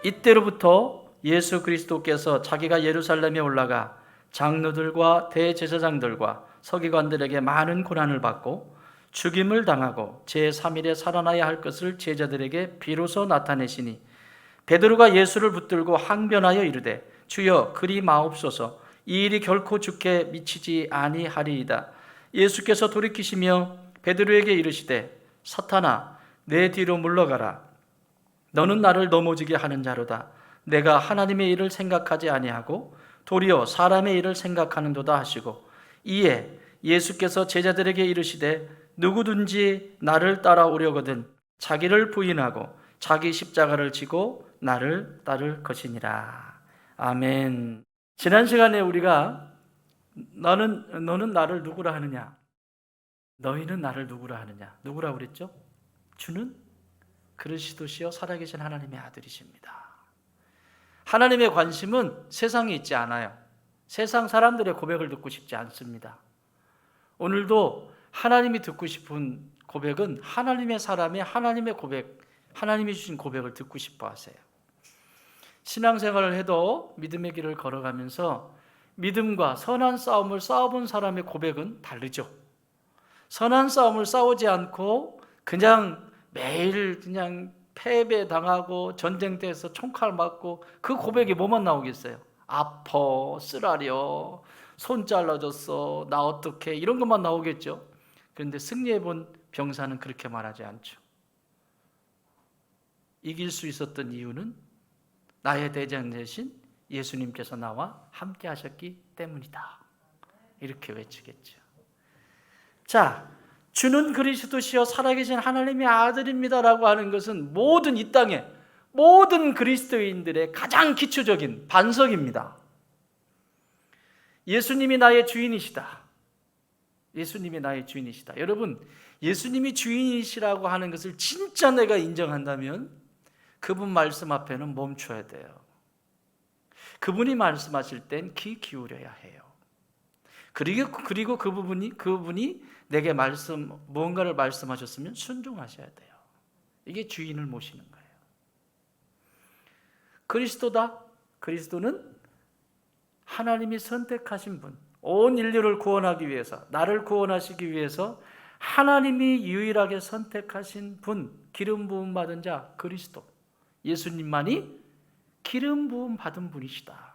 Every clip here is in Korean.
이때로부터 예수 그리스도께서 자기가 예루살렘에 올라가 장로들과 대제사장들과 서기관들에게 많은 고난을 받고 죽임을 당하고 제3일에 살아나야 할 것을 제자들에게 비로소 나타내시니 베드로가 예수를 붙들고 항변하여 이르되 주여 그리 마옵소서 이 일이 결코 주께 미치지 아니하리이다. 예수께서 돌이키시며 베드로에게 이르시되 사탄아 내 뒤로 물러가라. 너는 나를 넘어지게 하는 자로다. 내가 하나님의 일을 생각하지 아니하고 도리어 사람의 일을 생각하는도다 하시고 이에 예수께서 제자들에게 이르시되 누구든지 나를 따라오려거든 자기를 부인하고 자기 십자가를 지고 나를 따를 것이니라. 아멘. 지난 시간에 우리가 너는 나를 누구라 하느냐? 너희는 나를 누구라 하느냐? 누구라 그랬죠? 주는 그리스도시요 살아계신 하나님의 아들이십니다. 하나님의 관심은 세상에 있지 않아요. 세상 사람들의 고백을 듣고 싶지 않습니다. 오늘도 하나님이 듣고 싶은 고백은 하나님의 사람의 하나님의 고백, 하나님이 주신 고백을 듣고 싶어 하세요. 신앙생활을 해도 믿음의 길을 걸어가면서 믿음과 선한 싸움을 싸워본 사람의 고백은 다르죠. 선한 싸움을 싸우지 않고 그냥 매일 그냥 패배당하고 전쟁터에서 총칼 맞고 그 고백이 뭐만 나오겠어요? 아파, 쓰라려, 손 잘라졌어, 나 어떡해, 이런 것만 나오겠죠. 그런데 승리해본 병사는 그렇게 말하지 않죠. 이길 수 있었던 이유는 나의 대장 대신 예수님께서 나와 함께 하셨기 때문이다. 이렇게 외치겠죠. 자, 주는 그리스도시요 살아계신 하나님의 아들입니다라고 하는 것은 모든 이 땅의 모든 그리스도인들의 가장 기초적인 반석입니다. 예수님이 나의 주인이시다. 예수님이 나의 주인이시다. 여러분, 예수님이 주인이시라고 하는 것을 진짜 내가 인정한다면 그분 말씀 앞에는 멈춰야 돼요. 그분이 말씀하실 땐 귀 기울여야 해요. 그리고 그분이 내게 무언가를 말씀하셨으면 순종하셔야 돼요. 이게 주인을 모시는 거예요. 그리스도다. 그리스도는 하나님이 선택하신 분, 온 인류를 구원하기 위해서, 나를 구원하시기 위해서 하나님이 유일하게 선택하신 분, 기름 부음 받은 자 그리스도, 예수님만이 기름 부음 받은 분이시다.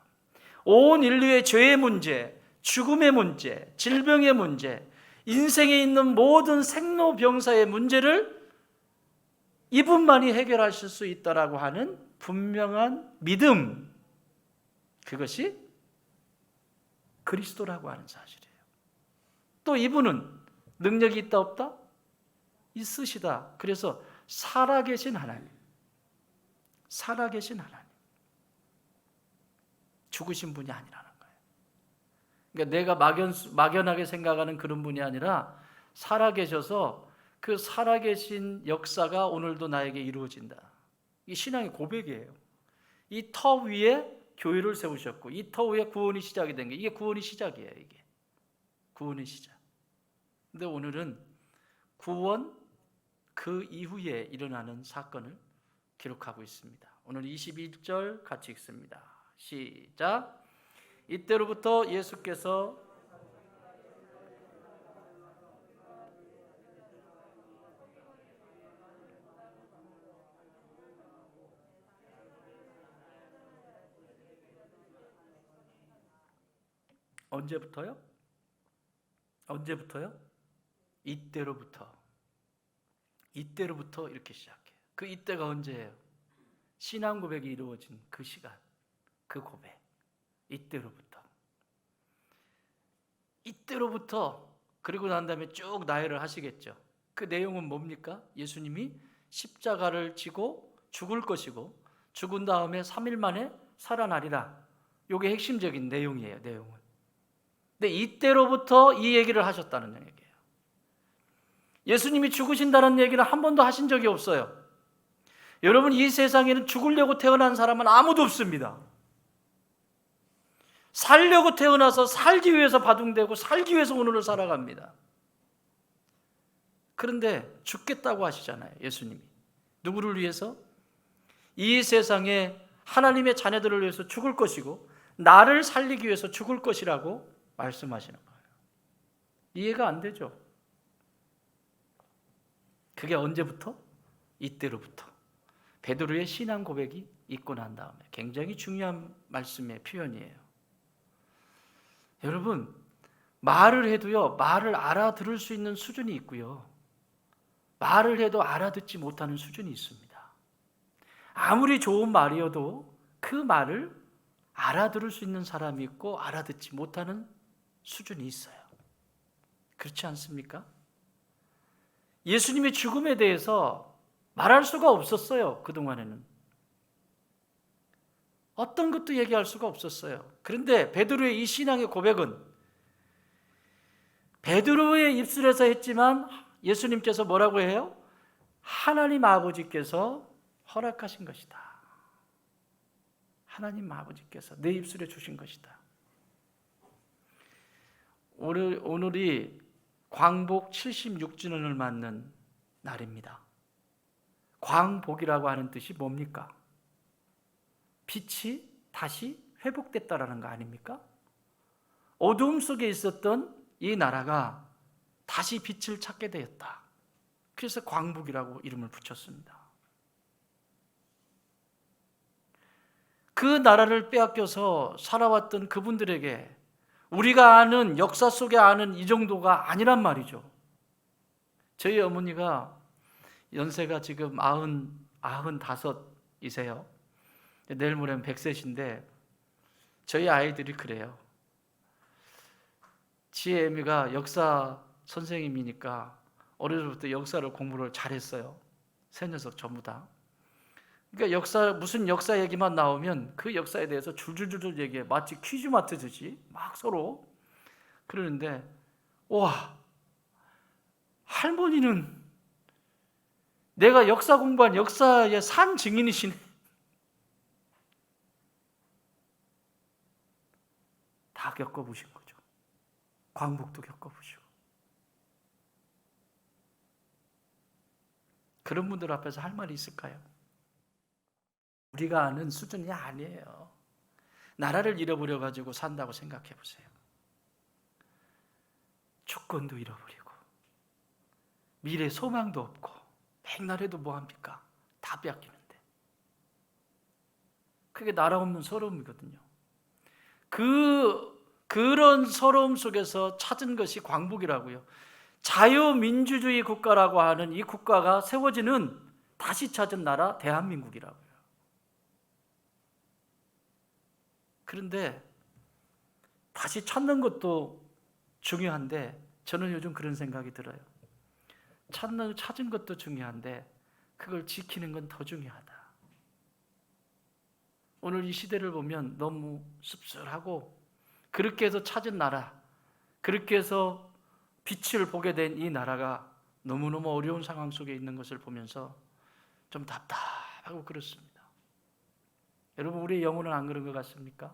온 인류의 죄의 문제, 죽음의 문제, 질병의 문제, 인생에 있는 모든 생로병사의 문제를 이분만이 해결하실 수 있다라고 하는 분명한 믿음, 그것이 그리스도라고 하는 사실이에요. 또 이분은 능력이 있다 없다? 있으시다. 그래서 살아계신 하나님, 살아계신 하나님, 죽으신 분이 아니라는 거예요. 그러니까 내가 막연하게 생각하는 그런 분이 아니라 살아계셔서 그 살아계신 역사가 오늘도 나에게 이루어진다. 이 신앙의 고백이에요. 이 터 위에 교회를 세우셨고 이 터 위에 구원이 시작이 된 게, 이게 구원의 시작이에요. 이게 구원의 시작. 근데 오늘은 구원 그 이후에 일어나는 사건을 기록하고 있습니다. 오늘 21절 같이 읽습니다. 시작. 이때로부터 예수께서 언제부터요? 언제부터요? 이때로부터. 이때로부터 이렇게 시작해요. 그 이때가 언제예요? 신앙 고백이 이루어진 그 시간, 그 고백. 이때로부터. 이때로부터. 그리고 난 다음에 쭉 나열을 하시겠죠. 그 내용은 뭡니까? 예수님이 십자가를 지고 죽을 것이고 죽은 다음에 3일 만에 살아나리라. 이게 핵심적인 내용이에요. 내용은. 근데 이때로부터 이 얘기를 하셨다는 얘기예요. 예수님이 죽으신다는 얘기를 한 번도 하신 적이 없어요. 여러분, 이 세상에는 죽으려고 태어난 사람은 아무도 없습니다. 살려고 태어나서 살기 위해서 바둥대고 살기 위해서 오늘을 살아갑니다. 그런데 죽겠다고 하시잖아요, 예수님이. 누구를 위해서? 이 세상에 하나님의 자녀들을 위해서 죽을 것이고 나를 살리기 위해서 죽을 것이라고 말씀하시는 거예요. 이해가 안 되죠? 그게 언제부터? 이때로부터. 베드로의 신앙 고백이 있고 난 다음에. 굉장히 중요한 말씀의 표현이에요. 여러분, 말을 해도요, 말을 알아들을 수 있는 수준이 있고요, 말을 해도 알아듣지 못하는 수준이 있습니다. 아무리 좋은 말이어도 그 말을 알아들을 수 있는 사람이 있고 알아듣지 못하는 수준이 있어요. 그렇지 않습니까? 예수님의 죽음에 대해서 말할 수가 없었어요. 그동안에는 어떤 것도 얘기할 수가 없었어요. 그런데 베드로의 이 신앙의 고백은 베드로의 입술에서 했지만 예수님께서 뭐라고 해요? 하나님 아버지께서 허락하신 것이다. 하나님 아버지께서 내 입술에 주신 것이다. 오늘이 광복 76주년을 맞는 날입니다. 광복이라고 하는 뜻이 뭡니까? 빛이 다시 회복됐다라는 거 아닙니까? 어두움 속에 있었던 이 나라가 다시 빛을 찾게 되었다. 그래서 광복이라고 이름을 붙였습니다. 그 나라를 빼앗겨서 살아왔던 그분들에게 우리가 아는 역사 속에 아는 이 정도가 아니란 말이죠. 저희 어머니가 연세가 지금 95이세요. 내일 모레면 100세신데 저희 아이들이 그래요. 지혜 애미가 역사 선생님이니까 어려서부터 역사를 공부를 잘했어요. 세 녀석 전부 다. 그러니까 무슨 역사 얘기만 나오면 그 역사에 대해서 줄줄줄 얘기해. 마치 퀴즈 맞추듯이 막 서로 그러는데, 와, 할머니는 내가 역사 공부한 역사의 산 증인이시네. 다 겪어보신 거죠. 광복도 겪어보시고. 그런 분들 앞에서 할 말이 있을까요? 우리가 아는 수준이 아니에요. 나라를 잃어버려가지고 산다고 생각해 보세요. 주권도 잃어버리고 미래 소망도 없고 맨날 해도 뭐합니까? 다 빼앗기는데. 그게 나라 없는 서러움이거든요. 그런 서러움 속에서 찾은 것이 광복이라고요. 자유민주주의 국가라고 하는 이 국가가 세워지는 다시 찾은 나라 대한민국이라고요. 그런데 다시 찾는 것도 중요한데 저는 요즘 그런 생각이 들어요. 찾은 것도 중요한데 그걸 지키는 건 더 중요하다. 오늘 이 시대를 보면 너무 씁쓸하고 그렇게 해서 찾은 나라, 그렇게 해서 빛을 보게 된 이 나라가 너무너무 어려운 상황 속에 있는 것을 보면서 좀 답답하고 그렇습니다. 여러분, 우리의 영혼은 안 그런 것 같습니까?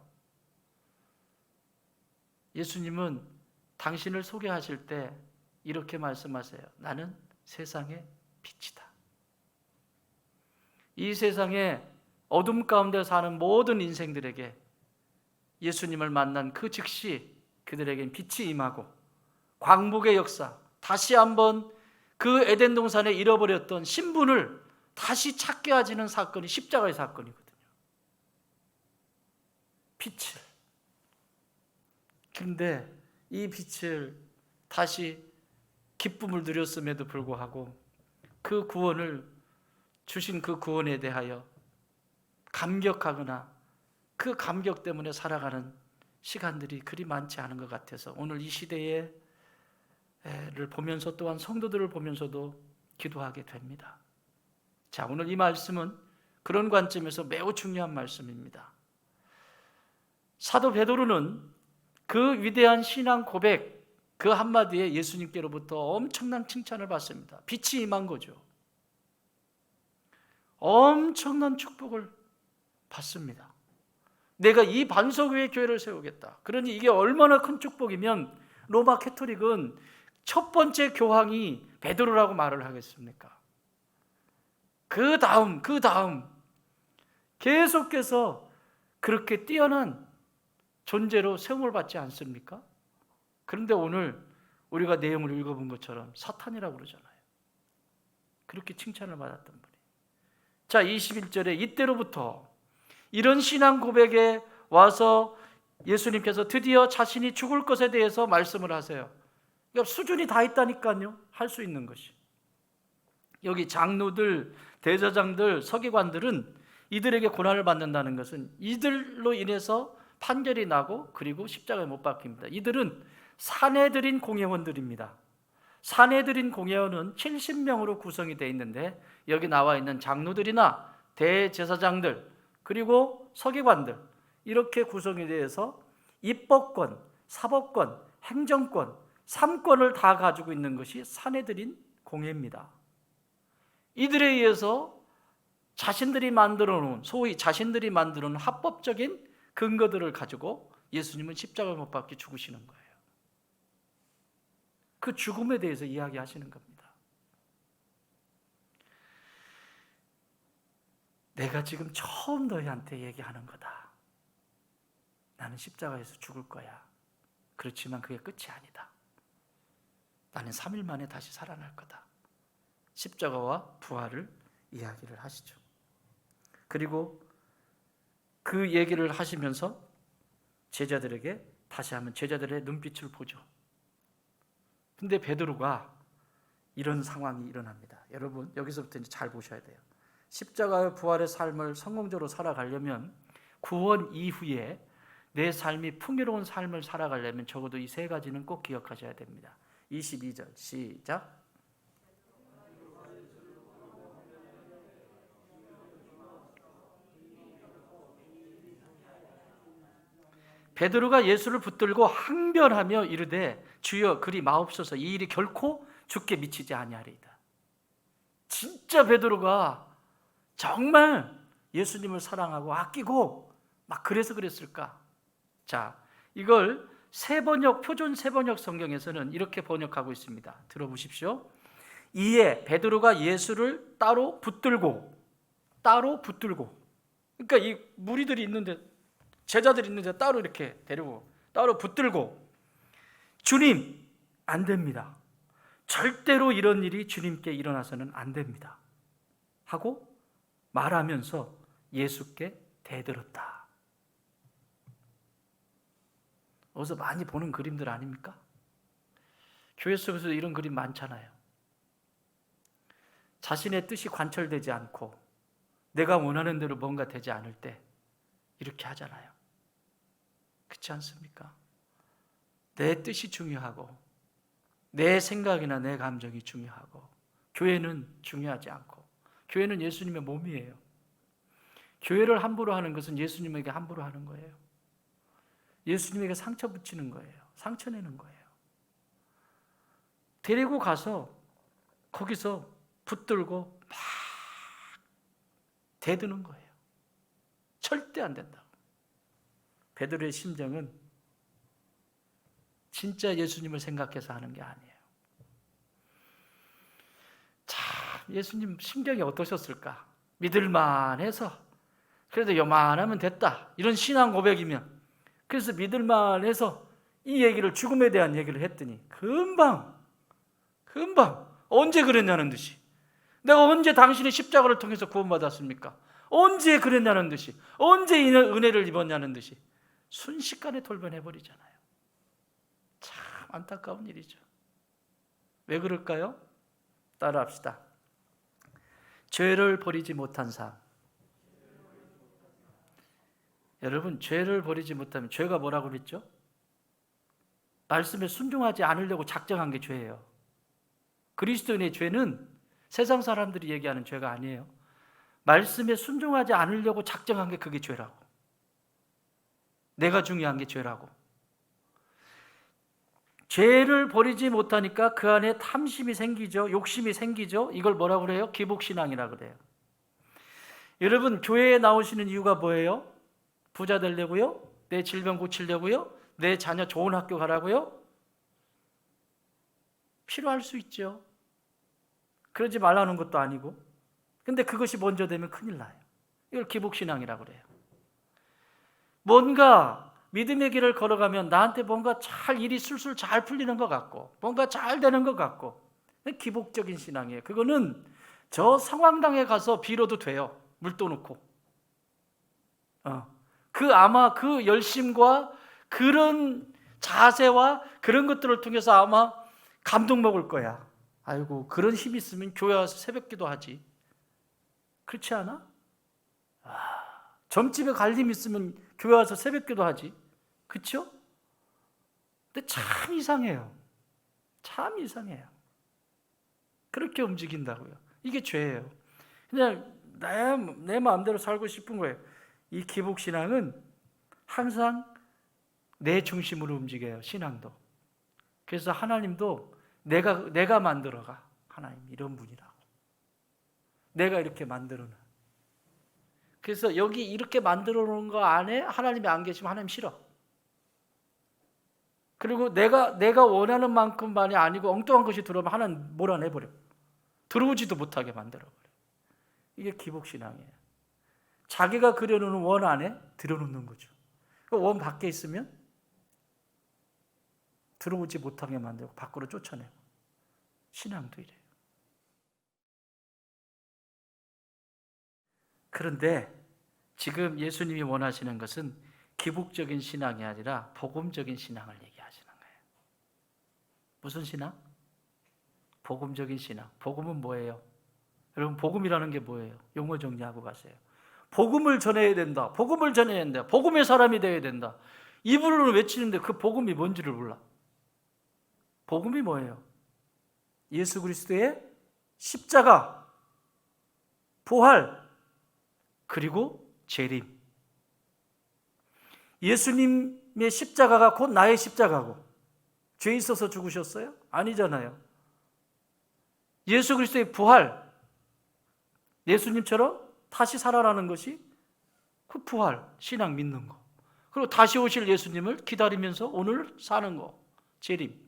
예수님은 당신을 소개하실 때 이렇게 말씀하세요. 나는 세상의 빛이다. 이 세상에 어둠 가운데 사는 모든 인생들에게 예수님을 만난 그 즉시 그들에겐 빛이 임하고 광복의 역사, 다시 한번 그 에덴 동산에 잃어버렸던 신분을 다시 찾게 하시는 사건이 십자가의 사건이거든요. 빛을. 그런데 이 빛을 다시 기쁨을 누렸음에도 불구하고 그 구원을 주신 그 구원에 대하여 감격하거나 그 감격 때문에 살아가는 시간들이 그리 많지 않은 것 같아서 오늘 이 시대를 보면서 또한 성도들을 보면서도 기도하게 됩니다. 자, 오늘 이 말씀은 그런 관점에서 매우 중요한 말씀입니다. 사도 베드로는 그 위대한 신앙 고백 그 한마디에 예수님께로부터 엄청난 칭찬을 받습니다. 빛이 임한 거죠. 엄청난 축복을 받습니다. 내가 이 반석 위에 교회를 세우겠다. 그러니 이게 얼마나 큰 축복이면 로마 캐토릭은 첫 번째 교황이 베드로라고 말을 하겠습니까? 그 다음 계속해서 그렇게 뛰어난 존재로 세움을 받지 않습니까? 그런데 오늘 우리가 내용을 읽어본 것처럼 사탄이라고 그러잖아요. 그렇게 칭찬을 받았던 분이. 자, 21절에 이때로부터 이런 신앙 고백에 와서 예수님께서 드디어 자신이 죽을 것에 대해서 말씀을 하세요. 그러니까 수준이 다 있다니까요. 할 수 있는 것이. 여기 장로들, 대제사장들, 서기관들은 이들에게 고난을 받는다는 것은 이들로 인해서 판결이 나고 그리고 십자가에 못 박힙니다. 이들은 사내들인 공회원들입니다. 사내들인 공회원은 70명으로 구성이 되어 있는데 여기 나와 있는 장로들이나 대제사장들 그리고 서기관들 이렇게 구성이 되어서 입법권, 사법권, 행정권, 3권을 다 가지고 있는 것이 사내들인 공회입니다. 이들에 의해서 자신들이 만들어 놓은 소위 자신들이 만들어 놓은 합법적인 근거들을 가지고 예수님은 십자가에 못 박혀 죽으시는 거예요. 그 죽음에 대해서 이야기하시는 겁니다. 내가 지금 처음 너희한테 얘기하는 거다. 나는 십자가에서 죽을 거야. 그렇지만 그게 끝이 아니다. 나는 3일 만에 다시 살아날 거다. 십자가와 부활을 이야기를 하시죠. 그리고 그 얘기를 하시면서 제자들에게 다시 한번 제자들의 눈빛을 보죠. 근데 베드로가 이런 상황이 일어납니다. 여러분 여기서부터 이제 잘 보셔야 돼요. 십자가의 부활의 삶을 성공적으로 살아가려면 구원 이후에 내 삶이 풍요로운 삶을 살아가려면 적어도 이 세 가지는 꼭 기억하셔야 됩니다. 22절 시작. 베드로가 예수를 붙들고 항변하며 이르되 주여 그리 마옵소서 이 일이 결코 주께 미치지 아니하리이다. 진짜 베드로가 정말 예수님을 사랑하고 아끼고 막 그래서 그랬을까? 자, 이걸 표준 세번역 성경에서는 이렇게 번역하고 있습니다. 들어보십시오. 이에 베드로가 예수를 따로 붙들고 그러니까 이 무리들이 있는데 제자들이 있는데 따로 이렇게 데리고 따로 붙들고 주님 안 됩니다. 절대로 이런 일이 주님께 일어나서는 안 됩니다. 하고 말하면서 예수께 대들었다. 어디서 많이 보는 그림들 아닙니까? 교회 속에서 이런 그림 많잖아요. 자신의 뜻이 관철되지 않고 내가 원하는 대로 뭔가 되지 않을 때 이렇게 하잖아요. 그렇지 않습니까? 내 뜻이 중요하고 내 생각이나 내 감정이 중요하고 교회는 중요하지 않고 교회는 예수님의 몸이에요. 교회를 함부로 하는 것은 예수님에게 함부로 하는 거예요. 예수님에게 상처 붙이는 거예요. 상처 내는 거예요. 데리고 가서 거기서 붙들고 막 대드는 거예요. 절대 안 된다고. 베드로의 심정은 진짜 예수님을 생각해서 하는 게 아니에요. 참 예수님 심경이 어떠셨을까? 믿을만해서 그래도 요만하면 됐다 이런 신앙 고백이면 그래서 믿을만해서 이 얘기를 죽음에 대한 얘기를 했더니 금방 언제 그랬냐는 듯이 내가 언제 당신의 십자가를 통해서 구원받았습니까? 언제 그랬냐는 듯이 언제 은혜를 입었냐는 듯이 순식간에 돌변해버리잖아요. 참 안타까운 일이죠. 왜 그럴까요? 따라합시다. 죄를 버리지 못한 삶. 여러분 죄를 버리지 못하면 죄가 뭐라고 그랬죠? 말씀에 순종하지 않으려고 작정한 게 죄예요. 그리스도인의 죄는 세상 사람들이 얘기하는 죄가 아니에요. 말씀에 순종하지 않으려고 작정한 게 그게 죄라고. 내가 중요한 게 죄라고. 죄를 버리지 못하니까 그 안에 탐심이 생기죠. 욕심이 생기죠. 이걸 뭐라고 그래요? 기복신앙이라고 그래요. 여러분 교회에 나오시는 이유가 뭐예요? 부자 되려고요? 내 질병 고치려고요? 내 자녀 좋은 학교 가라고요? 필요할 수 있죠. 그러지 말라는 것도 아니고. 근데 그것이 먼저 되면 큰일 나요. 이걸 기복신앙이라고 그래요. 뭔가 믿음의 길을 걸어가면 나한테 뭔가 잘 일이 술술 잘 풀리는 것 같고 뭔가 잘 되는 것 같고 기복적인 신앙이에요. 그거는 저 상황당에 가서 빌어도 돼요. 물도 넣고. 아마 그 열심과 그런 자세와 그런 것들을 통해서 아마 감동 먹을 거야. 아이고, 그런 힘이 있으면 교회 와서 새벽기도 하지. 그렇지 않아? 점집에 갈림 있으면 교회 와서 새벽기도 하지. 그렇죠? 근데 참 이상해요. 참 이상해요. 그렇게 움직인다고요. 이게 죄예요. 그냥 내 마음대로 살고 싶은 거예요. 이 기복신앙은 항상 내 중심으로 움직여요. 신앙도. 그래서 하나님도 내가 만들어가. 하나님 이런 분이라고. 내가 이렇게 만들어놔. 그래서 여기 이렇게 만들어 놓은 거 안에 하나님이 안 계시면 하나님 싫어. 그리고 내가 원하는 만큼만이 아니고 엉뚱한 것이 들어오면 하나님 몰아내버려. 들어오지도 못하게 만들어버려. 이게 기복신앙이에요. 자기가 그려놓은 원 안에 들어놓는 거죠. 그 원 밖에 있으면 들어오지 못하게 만들고 밖으로 쫓아내고. 신앙도 이래요. 그런데 지금 예수님이 원하시는 것은 기복적인 신앙이 아니라 복음적인 신앙을 얘기하시는 거예요. 무슨 신앙? 복음적인 신앙. 복음은 뭐예요? 여러분, 복음이라는 게 뭐예요? 용어 정리하고 가세요. 복음을 전해야 된다. 복음을 전해야 된다. 복음의 사람이 되어야 된다. 입으로는 외치는데 그 복음이 뭔지를 몰라. 복음이 뭐예요? 예수 그리스도의 십자가, 부활, 그리고 재림. 예수님의 십자가가 곧 나의 십자가고 죄 있어서 죽으셨어요? 아니잖아요. 예수 그리스도의 부활, 예수님처럼 다시 살아나는 것이 그 부활, 신앙 믿는 거. 그리고 다시 오실 예수님을 기다리면서 오늘 사는 거, 재림.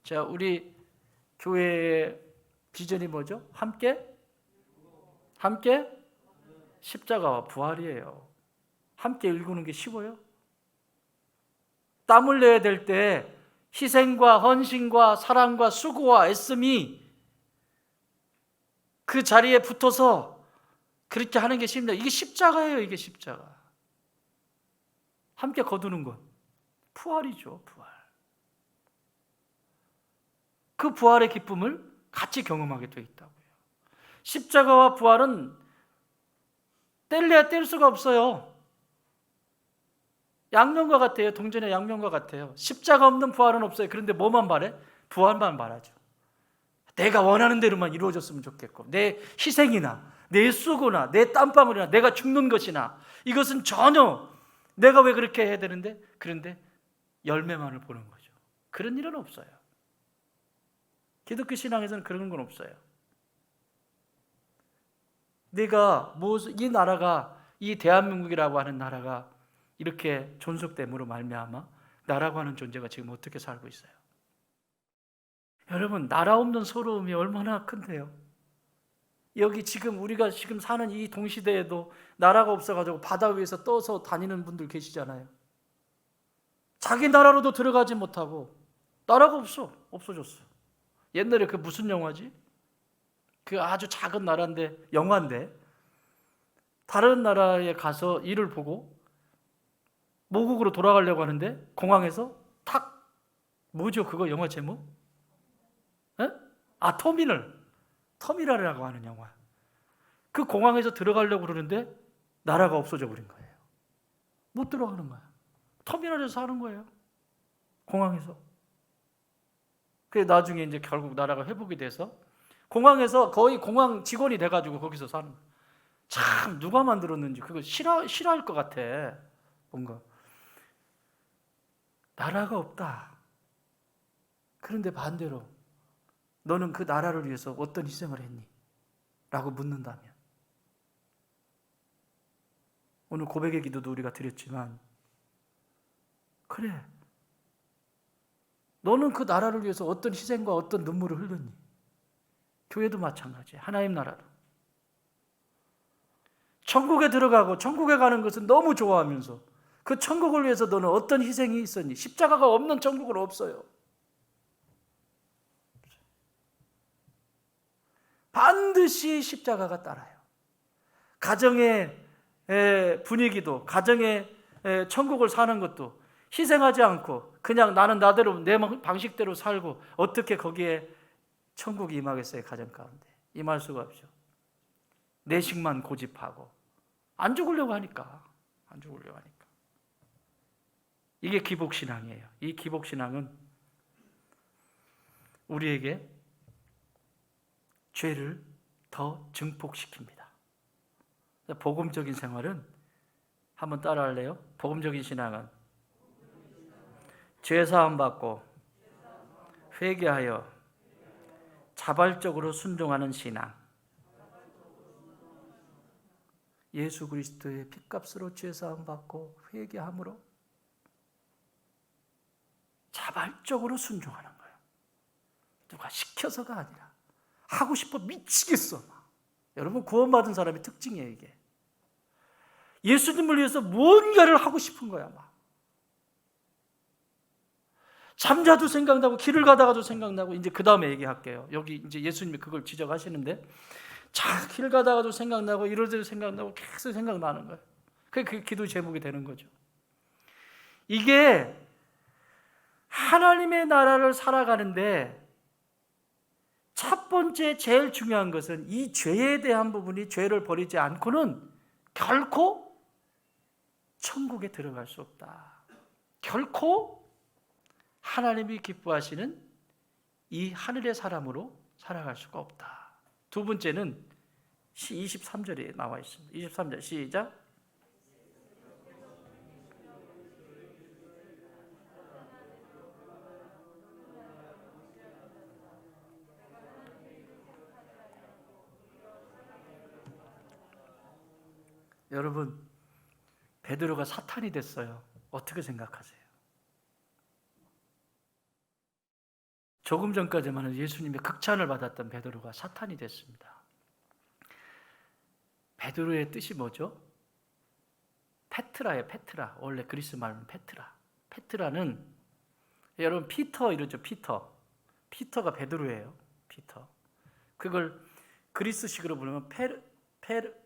자, 우리 교회의 비전이 뭐죠? 함께 십자가와 부활이에요. 함께 읽는 게 쉬워요? 땀 흘려야 될 때 희생과 헌신과 사랑과 수고와 애씀이 그 자리에 붙어서 그렇게 하는 게 쉽니다. 이게 십자가예요. 이게 십자가. 함께 거두는 것. 부활이죠. 부활. 그 부활의 기쁨을 같이 경험하게 되어 있다고요. 십자가와 부활은 뗄래야 뗄 수가 없어요. 양면과 같아요. 동전의 양면과 같아요. 십자가 없는 부활은 없어요. 그런데 뭐만 바래? 부활만 바라죠. 내가 원하는 대로만 이루어졌으면 좋겠고, 내 희생이나 내 수고나 내 땀방울이나 내가 죽는 것이나 이것은 전혀 내가 왜 그렇게 해야 되는데, 그런데 열매만을 보는 거죠. 그런 일은 없어요. 기독교 신앙에서는 그런 건 없어요. 이 나라가, 이 대한민국이라고 하는 나라가 이렇게 존속됨으로 말미암아 나라고 하는 존재가 지금 어떻게 살고 있어요? 여러분, 나라 없는 서러움이 얼마나 큰데요. 여기 지금 우리가 지금 사는 이 동시대에도 나라가 없어가지고 바다 위에서 떠서 다니는 분들 계시잖아요. 자기 나라로도 들어가지 못하고 나라가 없어졌어. 옛날에 그 무슨 영화지? 그 아주 작은 나라인데, 영화인데 다른 나라에 가서 일을 보고 모국으로 돌아가려고 하는데 공항에서 탁, 뭐죠 그거 영화 제목? 에? 터미널이라고 하는 영화. 그 공항에서 들어가려고 그러는데 나라가 없어져 버린 거예요. 못 들어가는 거야. 터미널에서 하는 거예요. 공항에서. 그래 나중에 이제 결국 나라가 회복이 돼서 공항에서 거의 공항 직원이 돼가지고 거기서 사는 거예요. 참 누가 만들었는지 그거 싫어할 것 같아. 뭔가 나라가 없다. 그런데 반대로 너는 그 나라를 위해서 어떤 희생을 했니? 라고 묻는다면, 오늘 고백의 기도도 우리가 드렸지만, 그래, 너는 그 나라를 위해서 어떤 희생과 어떤 눈물을 흘렸니? 교회도 마찬가지야. 하나님 나라도. 천국에 들어가고 천국에 가는 것은 너무 좋아하면서 그 천국을 위해서 너는 어떤 희생이 있었니? 십자가가 없는 천국은 없어요. 반드시 십자가가 따라요. 가정의 분위기도, 가정의 천국을 사는 것도 희생하지 않고 그냥 나는 나대로 내 방식대로 살고 어떻게 거기에 천국이 임하겠어요? 가정 가운데 임할 수가 없죠. 내식만 고집하고 안 죽으려고 하니까. 이게 기복신앙이에요. 이 기복신앙은 우리에게 죄를 더 증폭시킵니다. 복음적인 생활은 한번 따라할래요? 복음적인 신앙은 죄사함 받고 회개하여 자발적으로 순종하는 신앙. 예수 그리스도의 핏값으로 죄사함 받고 회개함으로 자발적으로 순종하는 거예요. 누가 시켜서가 아니라 하고 싶어 미치겠어. 여러분 구원받은 사람의 특징이에요. 이게 예수님을 위해서 무언가를 하고 싶은 거야. 막 잠자도 생각나고 길을 가다가도 생각나고. 이제 그 다음에 얘기할게요. 여기 이제 예수님이 그걸 지적하시는데, 자, 길 가다가도 생각나고 이럴 때도 생각나고 계속 생각나는 거예요. 그게 기도 제목이 되는 거죠. 이게 하나님의 나라를 살아가는데 첫 번째 제일 중요한 것은 이 죄에 대한 부분이, 죄를 버리지 않고는 결코 천국에 들어갈 수 없다. 결코 하나님이 기뻐하시는 이 하늘의 사람으로 살아갈 수가 없다. 두 번째는 23절에 나와 있습니다. 23절 시작. 여러분, 베드로가 사탄이 됐어요. 어떻게 생각하세요? 조금 전까지만 해도 예수님의 극찬을 받았던 베드로가 사탄이 됐습니다. 베드로의 뜻이 뭐죠? 페트라예요. 페트라. 원래 그리스 말은 페트라. 페트라는 여러분 피터 이러죠. 피터가 베드로예요. 피터. 그걸 그리스식으로 부르면 페르터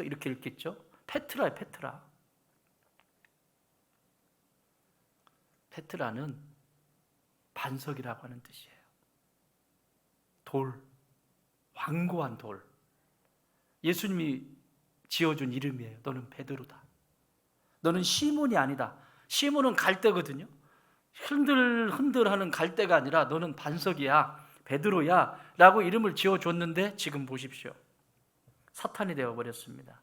이렇게 읽겠죠. 페트라예요. 페트라. 페트라는 반석이라고 하는 뜻이에요. 돌, 완고한 돌. 예수님이 지어준 이름이에요. 너는 베드로다. 너는 시몬이 아니다. 시몬은 갈대거든요. 흔들흔들하는 갈대가 아니라 너는 반석이야, 베드로야 라고 이름을 지어줬는데 지금 보십시오. 사탄이 되어버렸습니다.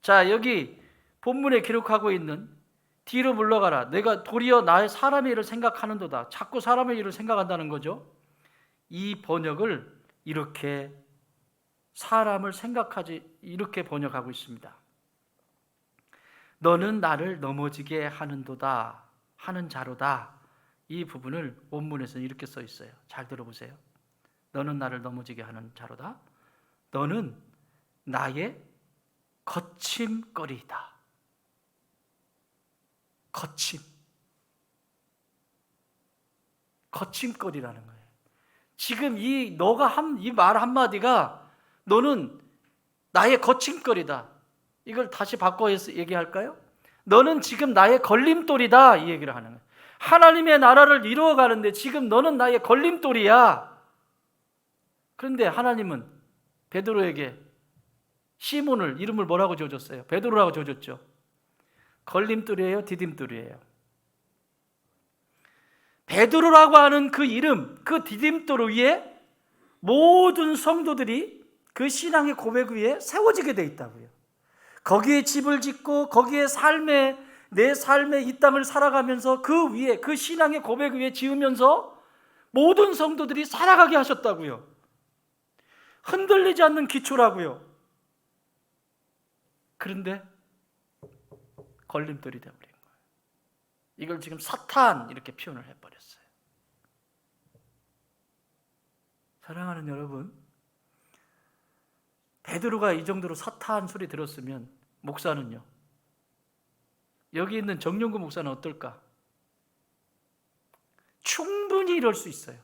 자, 여기 본문에 기록하고 있는 뒤로 물러가라. 내가 도리어 나의 사람의 일을 생각하는도다. 자꾸 사람의 일을 생각한다는 거죠. 이 번역을 이렇게 사람을 생각하지 이렇게 번역하고 있습니다. 너는 나를 넘어지게 하는도다. 하는 자로다. 이 부분을 원문에서는 이렇게 써 있어요. 잘 들어보세요. 너는 나를 넘어지게 하는 자로다. 너는 나의 거침거리이다. 거침거리라는 거예요. 지금 너가 이 말 한마디가 너는 나의 거침거리다. 이걸 다시 바꿔서 얘기할까요? 너는 지금 나의 걸림돌이다. 이 얘기를 하는 거예요. 하나님의 나라를 이루어가는데 지금 너는 나의 걸림돌이야. 그런데 하나님은 베드로에게 시몬을 이름을 뭐라고 지어줬어요? 베드로라고 지어줬죠. 걸림돌이에요? 디딤돌이에요? 베드로라고 하는 그 이름, 그 디딤돌 위에 모든 성도들이 그 신앙의 고백 위에 세워지게 돼 있다고요. 거기에 집을 짓고 거기에 내 삶의 이 땅을 살아가면서 그 위에, 그 신앙의 고백 위에 지으면서 모든 성도들이 살아가게 하셨다고요. 흔들리지 않는 기초라고요. 그런데 걸림돌이 되어버린 거예요. 이걸 지금 사탄 이렇게 표현을 해버렸어요. 사랑하는 여러분, 베드로가 이 정도로 사타한 소리 들었으면 목사는요? 여기 있는 정용구 목사는 어떨까? 충분히 이럴 수 있어요.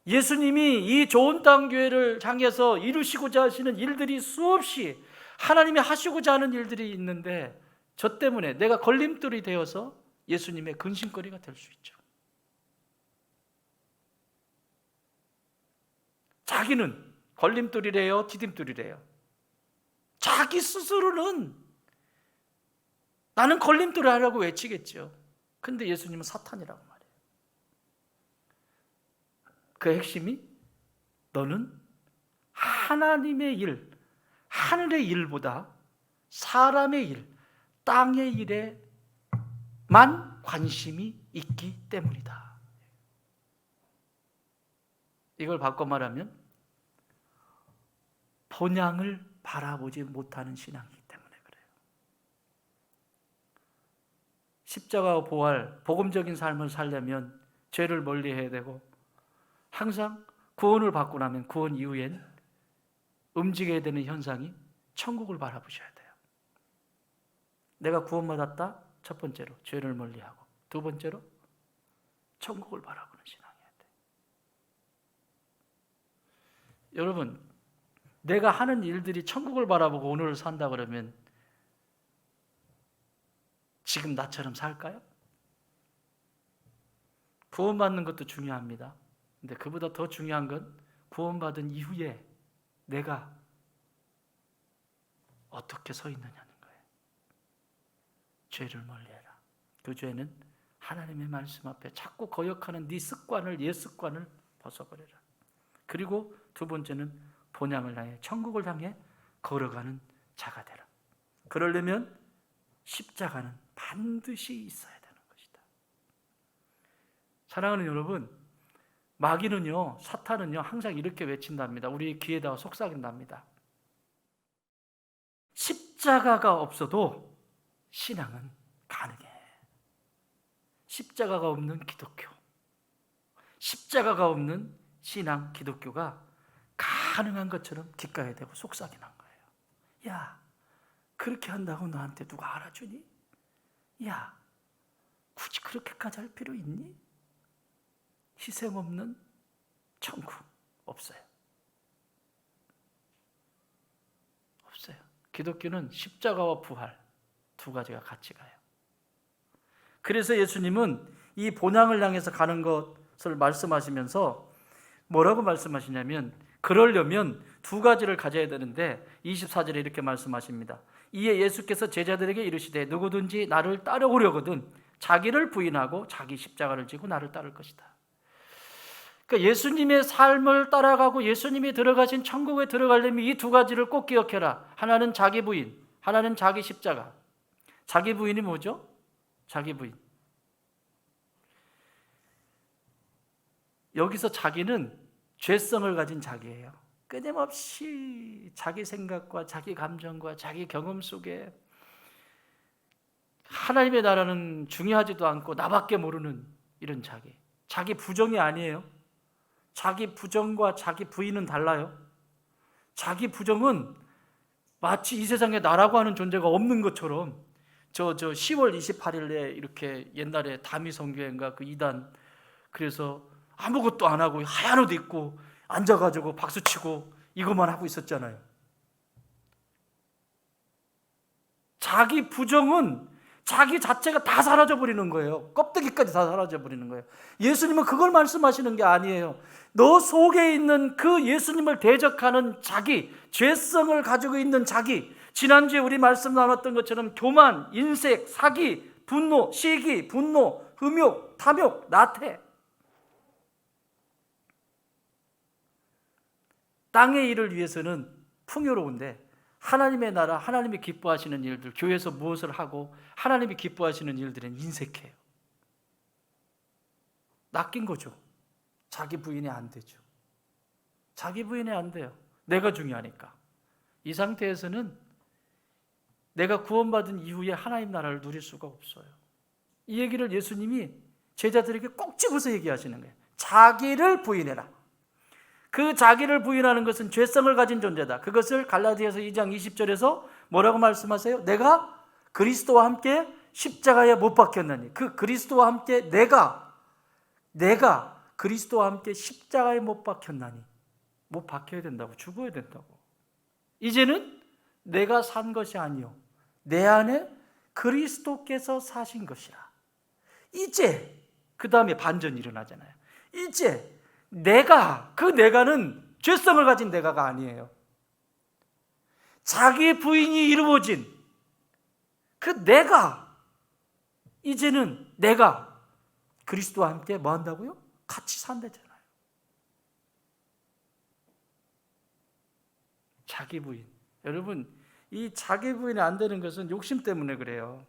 예수님이 이 좋은 땅 교회를 향해서 이루시고자 하시는 일들이 수없이 하나님이 하시고자 하는 일들이 있는데 저 때문에 내가 걸림돌이 되어서 예수님의 근심거리가 될 수 있죠. 자기는 걸림돌이래요, 디딤돌이래요. 자기 스스로는 나는 걸림돌이 하라고 외치겠죠. 근데 예수님은 사탄이라고 말해요. 그 핵심이 너는 하나님의 일, 하늘의 일보다 사람의 일, 땅의 일에만 관심이 있기 때문이다. 이걸 바꿔 말하면 본향을 바라보지 못하는 신앙이기 때문에 그래요. 십자가와 부활, 복음적인 삶을 살려면 죄를 멀리해야 되고 항상 구원을 받고 나면 구원 이후엔 움직여야 되는 현상이 천국을 바라보셔야 돼요. 내가 구원받았다. 첫 번째로 죄를 멀리하고 두 번째로 천국을 바라보는 신앙이어야 돼요. 여러분, 내가 하는 일들이 천국을 바라보고 오늘을 산다 그러면 지금 나처럼 살까요? 구원받는 것도 중요합니다. 근데 그보다 더 중요한 건 구원받은 이후에 내가 어떻게 서 있느냐는 거예요. 죄를 멀리해라. 그 죄는 하나님의 말씀 앞에 자꾸 거역하는 네 습관을, 옛 습관을 벗어버려라. 그리고 두 번째는 본향을 향해, 천국을 향해 걸어가는 자가 되라. 그러려면 십자가는 반드시 있어야 되는 것이다. 사랑하는 여러분, 마귀는요, 사탄은요, 항상 이렇게 외친답니다. 우리 귀에다가 속삭인답니다. 십자가가 없어도 신앙은 가능해. 십자가가 없는 기독교, 십자가가 없는 신앙, 기독교가 가능한 것처럼 귓가에 대고 속삭이는 거예요. 야, 그렇게 한다고 너한테 누가 알아주니? 야, 굳이 그렇게까지 할 필요 있니? 희생 없는 천국 없어요. 없어요. 기독교는 십자가와 부활 두 가지가 같이 가요. 그래서 예수님은 이 본향을 향해서 가는 것을 말씀하시면서 뭐라고 말씀하시냐면, 그러려면 두 가지를 가져야 되는데 24절에 이렇게 말씀하십니다. 이에 예수께서 제자들에게 이르시되 누구든지 나를 따르려거든 자기를 부인하고 자기 십자가를 지고 나를 따를 것이다. 그러니까 예수님의 삶을 따라가고 예수님이 들어가신 천국에 들어가려면 이 두 가지를 꼭 기억해라. 하나는 자기 부인, 하나는 자기 십자가. 자기 부인이 뭐죠? 자기 부인. 여기서 자기는 죄성을 가진 자기예요. 끊임없이 자기 생각과 자기 감정과 자기 경험 속에 하나님의 나라는 중요하지도 않고 나밖에 모르는 이런 자기. 자기 부정이 아니에요. 자기 부정과 자기 부인은 달라요. 자기 부정은 마치 이 세상에 나라고 하는 존재가 없는 것처럼, 저 10월 28일에 이렇게 옛날에 다미성교회인가 그 이단, 그래서 아무것도 안 하고 하얀 옷 입고 앉아가지고 박수치고 이것만 하고 있었잖아요. 자기 부정은 자기 자체가 다 사라져버리는 거예요. 껍데기까지 다 사라져버리는 거예요. 예수님은 그걸 말씀하시는 게 아니에요. 너 속에 있는 그 예수님을 대적하는 자기, 죄성을 가지고 있는 자기, 지난주에 우리 말씀 나눴던 것처럼 교만, 인색, 사기, 분노, 시기, 분노, 흠욕, 탐욕, 나태, 땅의 일을 위해서는 풍요로운데 하나님의 나라, 하나님이 기뻐하시는 일들, 교회에서 무엇을 하고 하나님이 기뻐하시는 일들은 인색해요. 낚인 거죠. 자기 부인이 안 되죠. 자기 부인이 안 돼요. 내가 중요하니까. 이 상태에서는 내가 구원받은 이후에 하나님 나라를 누릴 수가 없어요. 이 얘기를 예수님이 제자들에게 꼭 집어서 얘기하시는 거예요. 자기를 부인해라. 그 자기를 부인하는 것은 죄성을 가진 존재다. 그것을 갈라디아서 2장 20절에서 뭐라고 말씀하세요? 내가 그리스도와 함께 십자가에 못 박혔나니, 그 그리스도와 함께 내가 그리스도와 함께 십자가에 못 박혔나니, 못 박혀야 된다고, 죽어야 된다고. 이제는 내가 산 것이 아니요 내 안에 그리스도께서 사신 것이라. 이제 그 다음에 반전이 일어나잖아요. 이제 내가, 그 내가는 죄성을 가진 내가가 아니에요. 자기 부인이 이루어진 그 내가, 이제는 내가 그리스도와 함께 뭐 한다고요? 같이 산다잖아요. 자기 부인. 여러분, 이 자기 부인이 안 되는 것은 욕심 때문에 그래요.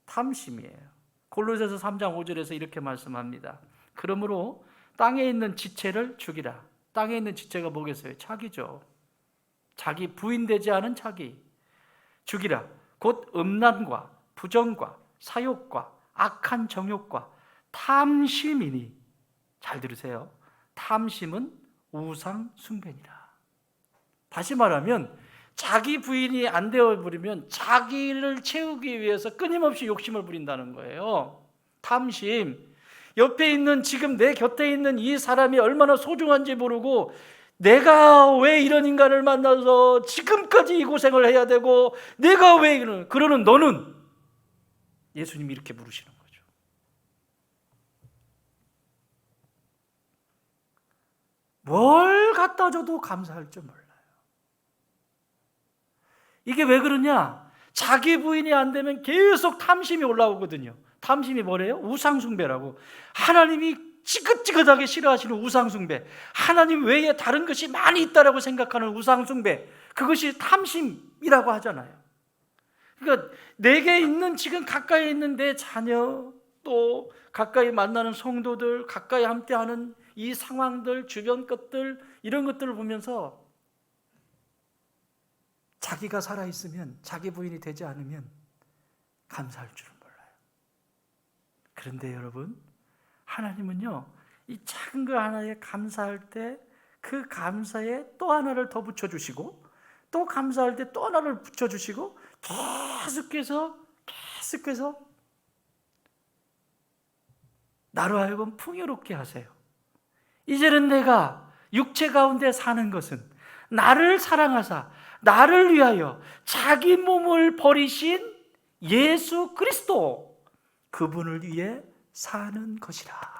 탐심이에요. 골로새서 3장 5절에서 이렇게 말씀합니다. 그러므로 땅에 있는 지체를 죽이라. 땅에 있는 지체가 뭐겠어요? 자기죠. 자기 부인되지 않은 자기 죽이라. 곧 음란과 부정과 사욕과 악한 정욕과 탐심이니. 잘 들으세요. 탐심은 우상 숭배니라. 다시 말하면 자기 부인이 안 되어버리면 자기를 채우기 위해서 끊임없이 욕심을 부린다는 거예요. 탐심. 옆에 있는, 지금 내 곁에 있는 이 사람이 얼마나 소중한지 모르고 내가 왜 이런 인간을 만나서 지금까지 이 고생을 해야 되고 내가 왜 그러는 너는, 예수님이 이렇게 물으시는 거죠. 뭘 갖다 줘도 감사할 줄 몰라요. 이게 왜 그러냐? 자기 부인이 안 되면 계속 탐심이 올라오거든요. 탐심이 뭐래요? 우상숭배라고. 하나님이 지긋지긋하게 싫어하시는 우상숭배, 하나님 외에 다른 것이 많이 있다라고 생각하는 우상숭배, 그것이 탐심이라고 하잖아요. 그러니까 내게 있는, 지금 가까이 있는 내 자녀, 또 가까이 만나는 성도들, 가까이 함께하는 이 상황들, 주변 것들, 이런 것들을 보면서 자기가 살아있으면, 자기 부인이 되지 않으면 감사할 줄은 몰라요. 그런데 여러분, 하나님은요, 이 작은 거 하나에 감사할 때 그 감사에 또 하나를 더 붙여주시고, 또 감사할 때 또 하나를 붙여주시고, 계속해서 나로 하여금 풍요롭게 하세요. 이제는 내가 육체 가운데 사는 것은 나를 사랑하사 나를 위하여 자기 몸을 버리신 예수 그리스도, 그분을 위해 사는 것이라.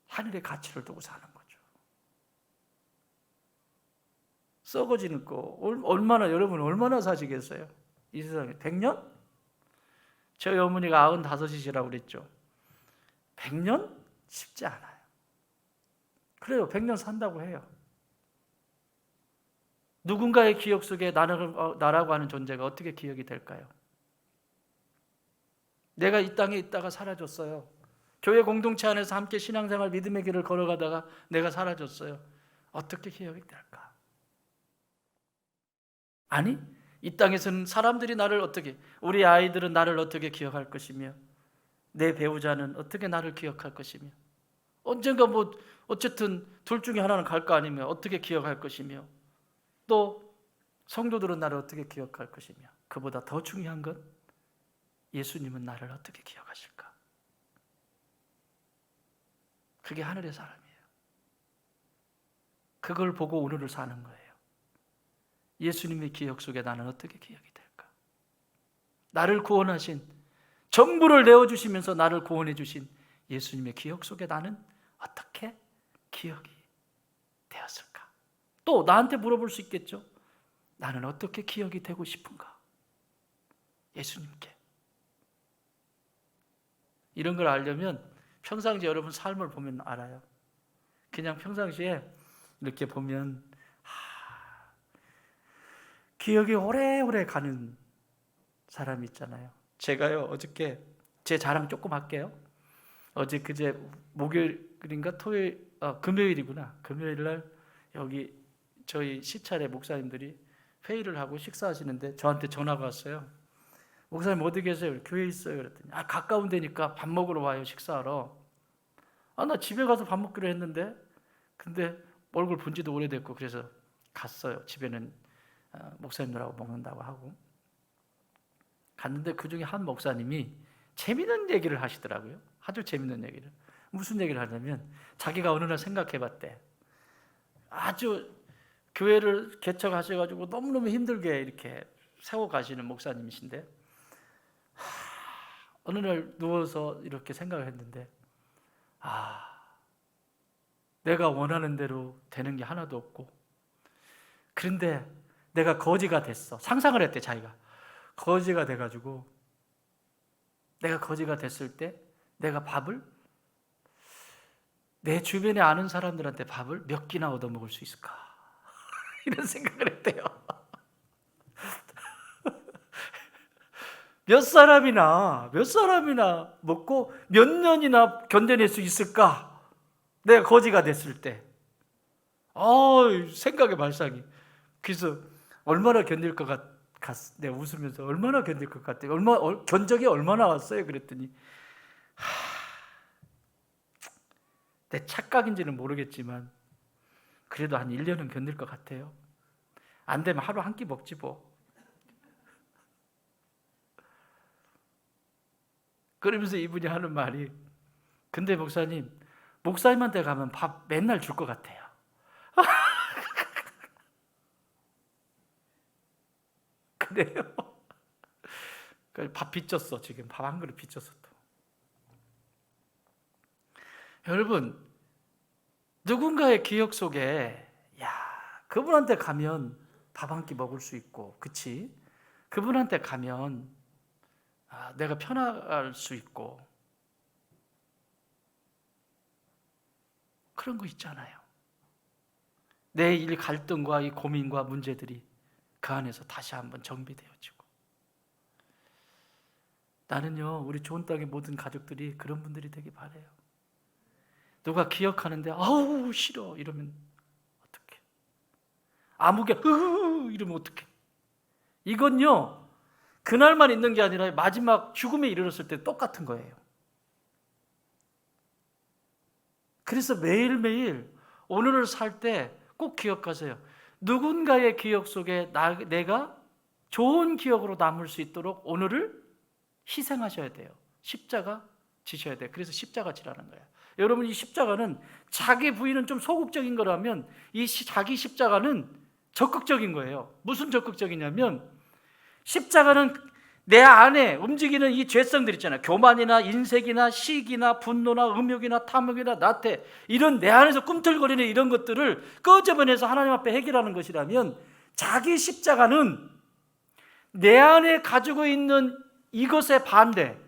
하늘의 가치를 두고 사는 거죠. 썩어지는 거 얼마나, 여러분 얼마나 사시겠어요? 이 세상에 100년? 저희 어머니가 95이시라고 그랬죠. 100년? 쉽지 않아요. 그래요, 100년 산다고 해요. 누군가의 기억 속에 나라고 하는 존재가 어떻게 기억이 될까요? 내가 이 땅에 있다가 사라졌어요. 교회 공동체 안에서 함께 신앙생활 믿음의 길을 걸어가다가 내가 사라졌어요. 어떻게 기억이 될까? 아니, 이 땅에서는 사람들이 나를 어떻게, 우리 아이들은 나를 어떻게 기억할 것이며, 내 배우자는 어떻게 나를 기억할 것이며, 언젠가 뭐 어쨌든 둘 중에 하나는 갈 거 아니며 어떻게 기억할 것이며, 또 성도들은 나를 어떻게 기억할 것이며, 그보다 더 중요한 건 예수님은 나를 어떻게 기억하실까? 그게 하늘의 사람이에요. 그걸 보고 오늘을 사는 거예요. 예수님의 기억 속에 나는 어떻게 기억이 될까? 나를 구원하신, 전부를 내어주시면서 나를 구원해 주신 예수님의 기억 속에 나는 어떻게 기억이 되었을까? 또 나한테 물어볼 수 있겠죠. 나는 어떻게 기억이 되고 싶은가? 예수님께. 이런 걸 알려면 평상시에 여러분 삶을 보면 알아요. 그냥 평상시에 이렇게 보면 기억이 오래오래 가는 사람이 있잖아요. 제가요, 어저께 제 자랑 조금 할게요. 그제 목요일인가 금요일이구나. 금요일 날 여기 저희 시찰의 목사님들이 회의를 하고 식사하시는데 저한테 전화가 왔어요. 목사님 어디 계세요? 교회에 있어요. 그랬더니 가까운 데니까 밥 먹으러 와요, 식사하러. 나 집에 가서 밥 먹기로 했는데, 근데 얼굴 본 지도 오래됐고, 그래서 갔어요. 집에는 목사님들하고 먹는다고 하고. 갔는데 그 중에 한 목사님이 재밌는 얘기를 하시더라고요. 아주 재밌는 얘기를. 무슨 얘기를 하냐면, 자기가 어느 날 생각해 봤대. 아주 교회를 개척하셔가지고 너무너무 힘들게 이렇게 세워 가시는 목사님이신데, 어느 날 누워서 이렇게 생각을 했는데, 내가 원하는 대로 되는 게 하나도 없고, 그런데 내가 거지가 됐어. 상상을 했대, 자기가. 거지가 돼가지고, 내가 거지가 됐을 때 내가 밥을, 내 주변에 아는 사람들한테 밥을 몇 끼나 얻어먹을 수 있을까? 이런 생각을 했대요. 몇 사람이나 먹고 몇 년이나 견뎌낼 수 있을까? 내가 거지가 됐을 때. 생각의 발상이. 그래서 얼마나 견딜 것 내가 웃으면서 얼마나 견딜 것 같아? 견적이 얼마나 왔어요? 그랬더니, 내 착각인지는 모르겠지만 그래도 한 1년은 견딜 것 같아요. 안 되면 하루 한 끼 먹지 뭐. 그러면서 이분이 하는 말이, 근데 목사님한테 가면 밥 맨날 줄 것 같아요. 그래요? 밥 빚졌어. 지금 밥 한 그릇 빚졌어 또. 여러분, 누군가의 기억 속에 그분한테 가면 밥 한 끼 먹을 수 있고, 그치? 그분한테 가면 내가 편할 수 있고, 그런 거 있잖아요. 내 일 갈등과 이 고민과 문제들이 그 안에서 다시 한번 정비되어지고. 나는요, 우리 좋은 땅의 모든 가족들이 그런 분들이 되길 바라요. 누가 기억하는데 아우 싫어 이러면 어떡해? 아무개 이러면 어떡해? 이건요, 그날만 있는 게 아니라 마지막 죽음에 이르렀을 때 똑같은 거예요. 그래서 매일매일 오늘을 살 때 꼭 기억하세요. 누군가의 기억 속에 내가 좋은 기억으로 남을 수 있도록 오늘을 희생하셔야 돼요. 십자가 지셔야 돼요. 그래서 십자가 지라는 거예요. 여러분, 이 십자가는 자기 부인은 좀 소극적인 거라면 이 자기 십자가는 적극적인 거예요. 무슨 적극적이냐면, 십자가는 내 안에 움직이는 이 죄성들 있잖아요. 교만이나 인색이나 시기나 분노나 음욕이나 탐욕이나 나태, 이런 내 안에서 꿈틀거리는 이런 것들을 끄집어내서 하나님 앞에 해결하는 것이라면, 자기 십자가는 내 안에 가지고 있는 이것의 반대,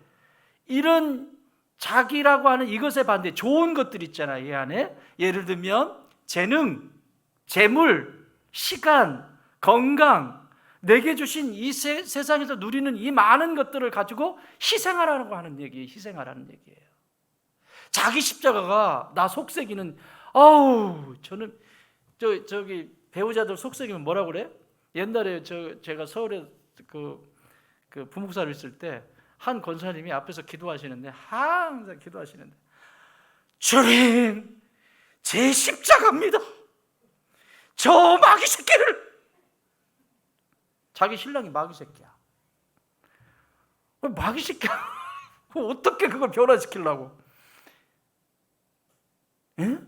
이런 자기라고 하는 이것의 반대, 좋은 것들 있잖아요. 이 안에 예를 들면 재능, 재물, 시간, 건강, 내게 주신 이 세상에서 누리는 이 많은 것들을 가지고 희생하라고 하는 얘기예요. 희생하라는 얘기예요. 자기 십자가가 나 속썩이는, 저는 저기 배우자들 속썩이면 뭐라고 그래? 옛날에 제가 서울에 그 부목사를 있을 때 한 권사님이 앞에서 기도하시는데, 항상 기도하시는데, 주님, 제 십자가입니다. 저 마귀 새끼를. 자기 신랑이 마귀 새끼야. 마귀 새끼야. 어떻게 그걸 변화시키려고?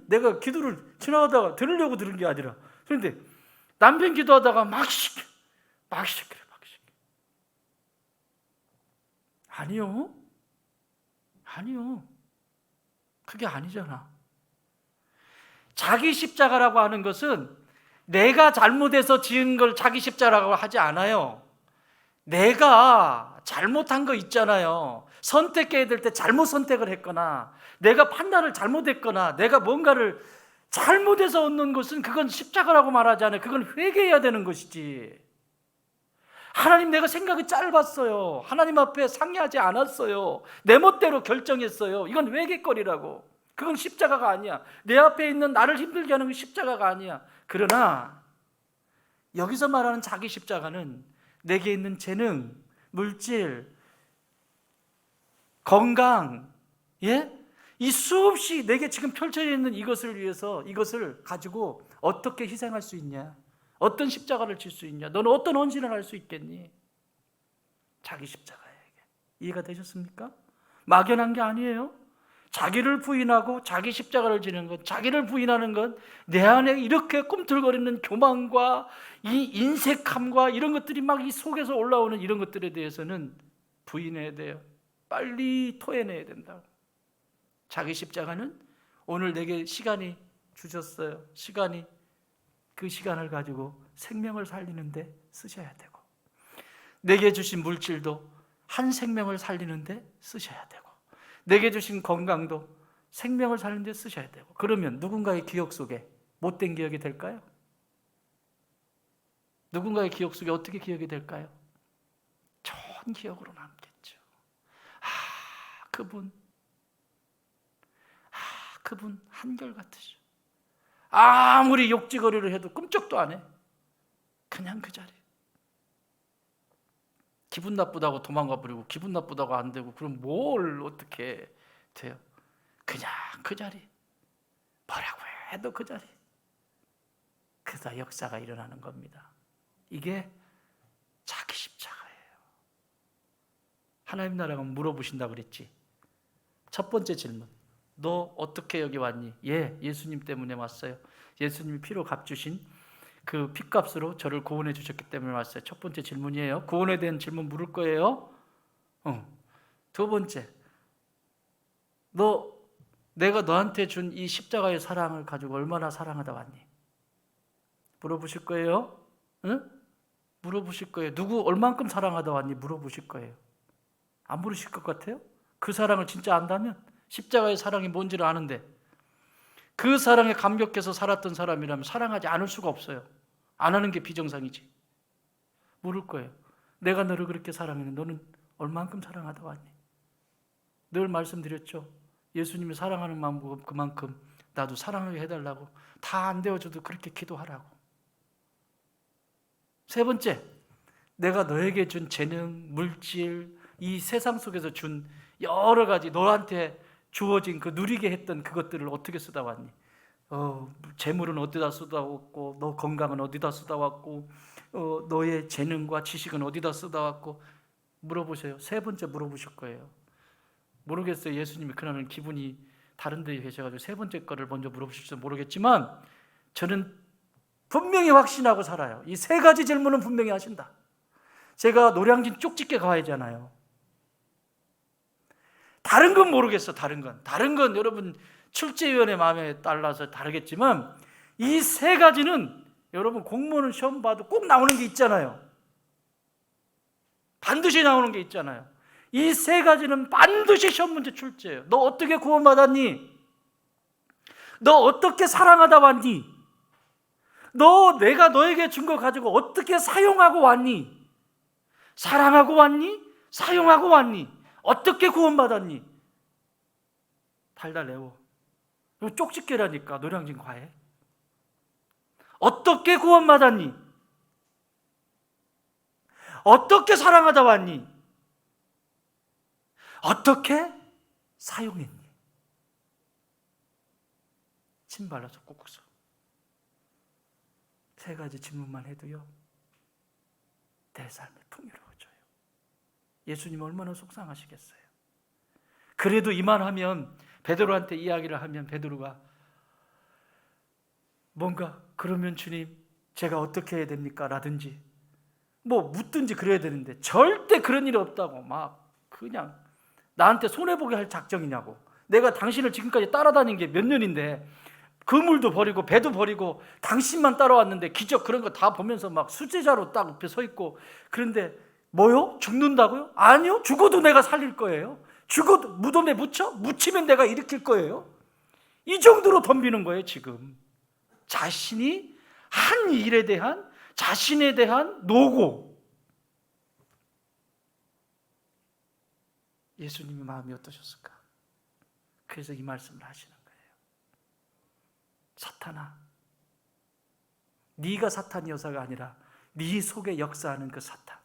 내가 기도를 지나가다가 들으려고 들은 게 아니라, 그런데 남편 기도하다가 마귀 새끼. 아니요. 그게 아니잖아. 자기 십자가라고 하는 것은 내가 잘못해서 지은 걸 자기 십자가라고 하지 않아요. 내가 잘못한 거 있잖아요. 선택해야 될 때 잘못 선택을 했거나, 내가 판단을 잘못했거나, 내가 뭔가를 잘못해서 얻는 것은 그건 십자가라고 말하지 않아요. 그건 회개해야 되는 것이지. 하나님, 내가 생각이 짧았어요. 하나님 앞에 상의하지 않았어요. 내 멋대로 결정했어요. 이건 회개거리라고. 그건 십자가가 아니야. 내 앞에 있는 나를 힘들게 하는 건 십자가가 아니야. 그러나 여기서 말하는 자기 십자가는 내게 있는 재능, 물질, 건강, 이 수없이 내게 지금 펼쳐져 있는 이것을 위해서, 이것을 가지고 어떻게 희생할 수 있냐? 어떤 십자가를 질 수 있냐? 너는 어떤 헌신을 할 수 있겠니? 자기 십자가예요. 이해가 되셨습니까? 막연한 게 아니에요. 자기를 부인하고 자기 십자가를 지는 것, 자기를 부인하는 것, 내 안에 이렇게 꿈틀거리는 교만과 이 인색함과 이런 것들이 막 이 속에서 올라오는 이런 것들에 대해서는 부인해야 돼요. 빨리 토해내야 된다. 자기 십자가는 오늘 내게 시간이 주셨어요. 시간이, 그 시간을 가지고 생명을 살리는데 쓰셔야 되고, 내게 주신 물질도 한 생명을 살리는데 쓰셔야 되고, 내게 주신 건강도 생명을 살리는데 쓰셔야 되고, 그러면 누군가의 기억 속에 못된 기억이 될까요? 누군가의 기억 속에 어떻게 기억이 될까요? 좋은 기억으로 남겠죠. 그분 한결같으셔. 아무리 욕지거리를 해도 끔찍도 안 해. 그냥 그 자리. 기분 나쁘다고 도망가 버리고 기분 나쁘다고 안 되고, 그럼 뭘 어떻게 돼요? 그냥 그 자리. 뭐라고 해도 그 자리. 그래서 역사가 일어나는 겁니다. 이게 자기 십자가예요. 하나님 나라가 물어보신다 그랬지. 첫 번째 질문, 너 어떻게 여기 왔니? 예수님 때문에 왔어요. 예수님이 피로 값주신 그 핏값으로 저를 구원해 주셨기 때문에 왔어요. 첫 번째 질문이에요. 구원에 대한 질문 물을 거예요. 두 번째, 내가 너한테 준 이 십자가의 사랑을 가지고 얼마나 사랑하다 왔니? 물어보실 거예요. 응? 물어보실 거예요. 누구 얼만큼 사랑하다 왔니? 물어보실 거예요. 안 물으실 것 같아요? 그 사랑을 진짜 안다면, 십자가의 사랑이 뭔지를 아는데 그 사랑에 감격해서 살았던 사람이라면 사랑하지 않을 수가 없어요. 안 하는 게 비정상이지. 물을 거예요. 내가 너를 그렇게 사랑했는데 너는 얼만큼 사랑하다 왔니? 늘 말씀드렸죠. 예수님이 사랑하는 마음 그만큼 나도 사랑하게 해달라고. 다 안 되어줘도 그렇게 기도하라고. 세 번째, 내가 너에게 준 재능, 물질, 이 세상 속에서 준 여러 가지 너한테 주어진 그 누리게 했던 그것들을 어떻게 쓰다 왔니? 재물은 어디다 쓰다 왔고, 너 건강은 어디다 쓰다 왔고, 너의 재능과 지식은 어디다 쓰다 왔고, 물어보세요. 세 번째 물어보실 거예요. 모르겠어요. 예수님이 그날은 기분이 다른 데 계셔가지고 세 번째 거를 먼저 물어보실지 모르겠지만, 저는 분명히 확신하고 살아요. 이 세 가지 질문은 분명히 하신다. 제가 노량진 쪽집게 가야잖아요. 다른 건 모르겠어. 다른 건 여러분 출제위원회 마음에 따라서 다르겠지만, 이 세 가지는 여러분 공무원 시험 봐도 꼭 나오는 게 있잖아요. 반드시 나오는 게 있잖아요. 이 세 가지는 반드시 시험 문제 출제예요. 너 어떻게 구원받았니? 너 어떻게 사랑하다 왔니? 내가 너에게 준 거 가지고 어떻게 사용하고 왔니? 사랑하고 왔니? 사용하고 왔니? 어떻게 구원받았니? 달달 외워. 쪽집게라니까. 노량진 과외. 어떻게 구원받았니? 어떻게 사랑하다 왔니? 어떻게 사용했니? 침 발라서 꾹꾹 써. 세 가지 질문만 해도요, 내 삶이 풍요로워져요. 예수님 얼마나 속상하시겠어요. 그래도 이만하면, 베드로한테 이야기를 하면 베드로가 뭔가, 그러면 주님 제가 어떻게 해야 됩니까? 라든지 뭐 묻든지 그래야 되는데 절대 그런 일이 없다고 막 그냥 나한테 손해보게 할 작정이냐고. 내가 당신을 지금까지 따라다닌 게 몇 년인데 그물도 버리고 배도 버리고 당신만 따라왔는데 기적 그런 거 다 보면서 막 수제자로 딱 옆에 서 있고, 그런데 뭐요? 죽는다고요? 아니요, 죽어도 내가 살릴 거예요. 죽어도 무덤에 묻히면 내가 일으킬 거예요. 이 정도로 덤비는 거예요. 지금 자신이 한 일에 대한, 자신에 대한 노고. 예수님의 마음이 어떠셨을까? 그래서 이 말씀을 하시는 거예요. 사탄아, 네가 사탄 여사가 아니라 네 속에 역사하는 그 사탄,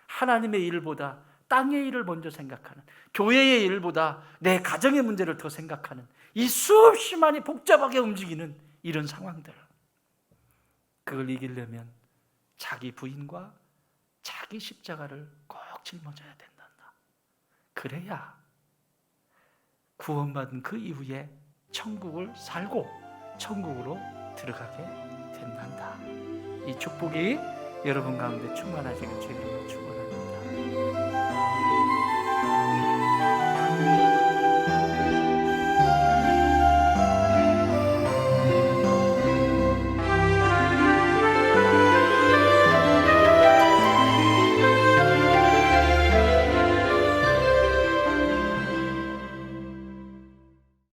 하나님의 일보다 땅의 일을 먼저 생각하는, 교회의 일보다 내 가정의 문제를 더 생각하는 이 수없이 많이 복잡하게 움직이는 이런 상황들, 그걸 이기려면 자기 부인과 자기 십자가를 꼭 짊어져야 된다. 그래야 구원받은 그 이후에 천국을 살고 천국으로 들어가게 된단다. 이 축복이 여러분 가운데 충만하시길 주의 이름으로 축원합니다.